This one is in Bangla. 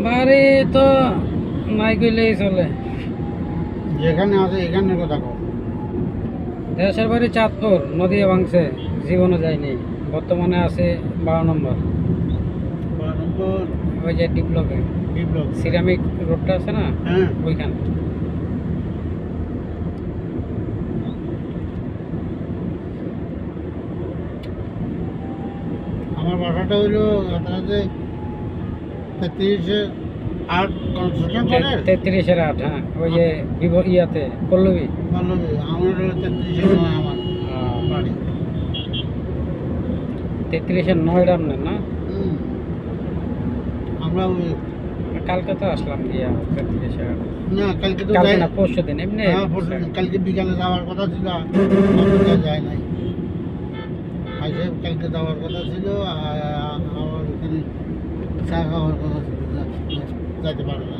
বাড়ি তো নাই কইলেই চলে, যেখানে আছে এখানে কথা কও। দেশের বাড়ি চাঁদপুর, নদীয়া ভাঙছে, জীবনে যায়নি। বর্তমানে আছে 12 নম্বর, ওই যে ডিপ্লকে সিরামিক রোডটা আছে না, হ্যাঁ ওইখানে। আমার বাসাটা হইলো রাতারাতে 33-8 কনস্ট্রাকশন করে 33-8, হ্যাঁ, ওই যে ইয়াতে পল্লবী। পল্লবী। আমার হলো 33-9 আমার বাড়ি। 33-9 আপনার না? আমরা ওই কালকে তো আসলাম গিয়া 33-8। না কালকে তো কালকে যাই না, পরশু দিন এমনি। হ্যাঁ কালকে বিকালে যাওয়ার কথা ছিল, অফিসে যায় নাই। আজকে কালকে যাওয়ার কথা ছিল, আমার ওখানে চা খাওয়ার কথা ছিল, যাইতে পারবে না।